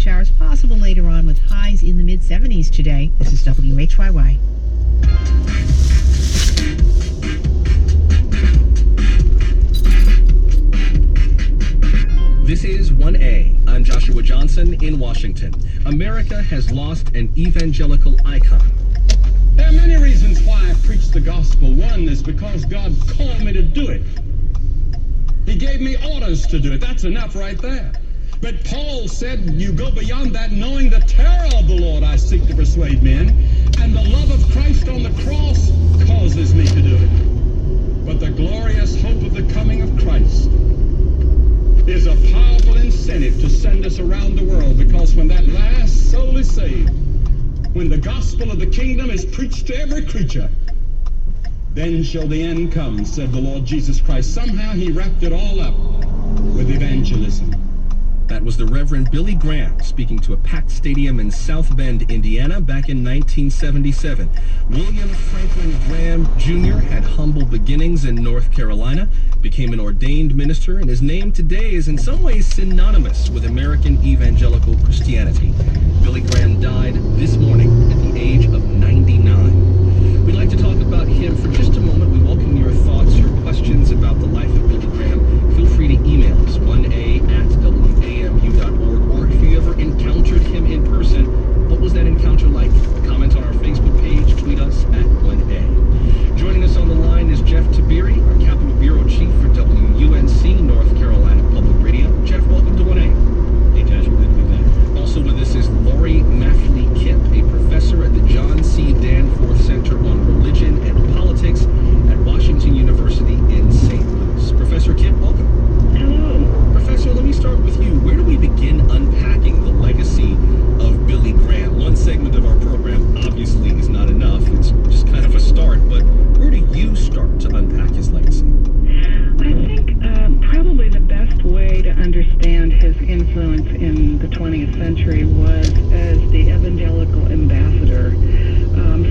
showers possible later on with highs in the mid-70s today. This is WHYY. This is 1A. I'm Joshua Johnson in Washington. America has lost an evangelical icon. There are many reasons why I preach the gospel. One is because God called me to do it. He gave me orders to do it. That's enough right there. But Paul said, you go beyond that, knowing the terror of the Lord I seek to persuade men, and the love of Christ on the cross causes me to do it. But the glorious hope of the coming of Christ is a powerful incentive to send us around the world, because when that last soul is saved, when the gospel of the kingdom is preached to every creature, then shall the end come, said the Lord Jesus Christ. Somehow he wrapped it all up with evangelism. That was the Reverend Billy Graham speaking to a packed stadium in South Bend, Indiana, back in 1977. William Franklin Graham Jr. had humble beginnings in North Carolina, became an ordained minister, and his name today is in some ways synonymous with American evangelical Christianity. Billy Graham died this morning at the age of 99. We'd like to talk about him for just a moment. We welcome your thoughts, your questions about the life of Billy Graham. Feel free to email us, 1a@wamu.org, or if you ever encountered him in person, what was that encounter like? Comment on our Facebook page, tweet us at 1A. Joining us on the line is Jeff Tiberi, our Capitol Bureau Chief for WUNC, North Carolina Public Radio. Jeff, welcome to 1A. Hey, Josh, good to be back. Also with us is Lori Maffley Kipp, a professor at the John C. Danforth Center on Religion and Politics at Washington University in St. Louis. Professor Kipp, welcome. Hello. Professor, let me start with you. Where do we begin unpacking the legacy of Billy Graham? One segment of our program obviously is not enough. It's just kind of a start, but where do you start to unpack his legacy? I think probably the best way to understand his influence in the 20th century was as the evangelical ambassador.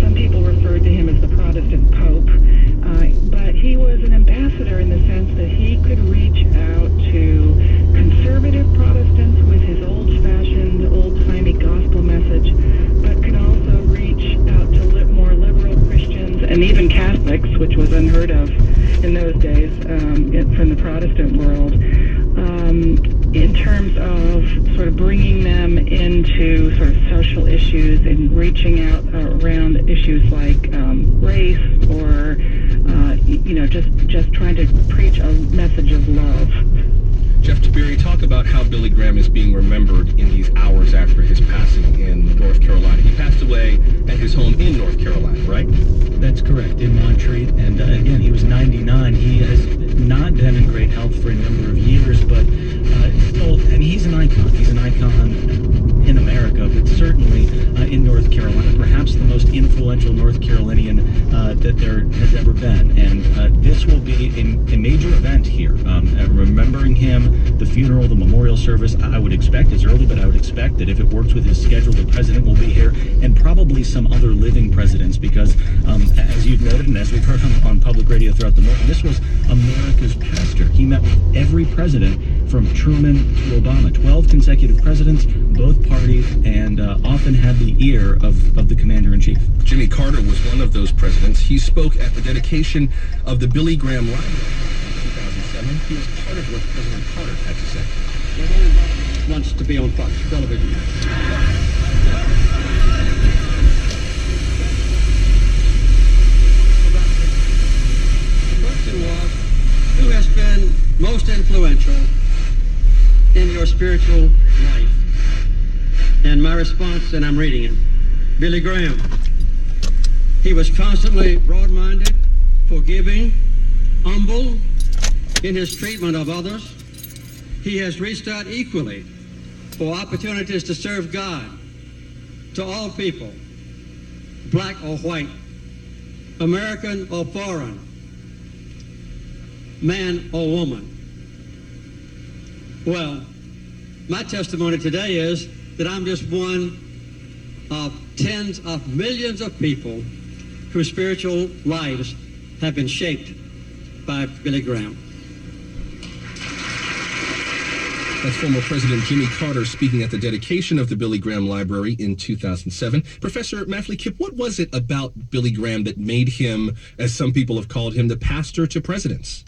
Some people referred to him as the Protestant Pope, but he was an ambassador in the sense that he could reach out to conservative Protestants with his old-fashioned, old-timey gospel message, but could also reach out to more liberal Christians and even Catholics, which was unheard of in those days from the Protestant world, in terms of sort of bringing them into sort of social issues and reaching out around issues like race or just trying to preach a message of love. Jeff Tiberi, talk about how Billy Graham is being remembered in these hours after his passing in North Carolina. He passed away at his home in North Carolina, right? That's correct, in Montreat. And again, he was 99. He has not been in great health for a number of years, but still, and he's an icon. He's an icon in America, but certainly in North Carolina, perhaps the most influential North Carolinian that there has ever been. And this will be a major event here. Remembering him, the funeral, the memorial service, I would expect, it's early, but I would expect that if it works with his schedule, the president will be here, and probably some other living presidents, because as you've noted, and as we've heard on public radio throughout the morning, this was America's pastor. He met with every president from Truman to Obama, 12 consecutive presidents, both parties, and often had the ear of the commander-in-chief. Jimmy Carter was one of those presidents. He spoke at the dedication of the Billy Graham Library in 2007. He was part of what President Carter had to say. Nobody wants to be on Fox television. The question was, who has been most influential in your spiritual life? And my response, and I'm reading it, Billy Graham. He was constantly broad-minded, forgiving, humble in his treatment of others. He has reached out equally for opportunities to serve God to all people, black or white, American or foreign, man or woman. Well, my testimony today is that I'm just one of tens of millions of people whose spiritual lives have been shaped by Billy Graham. That's former President Jimmy Carter speaking at the dedication of the Billy Graham Library in 2007. Professor Maffly Kipp, what was it about Billy Graham that made him, as some people have called him, the pastor to presidents?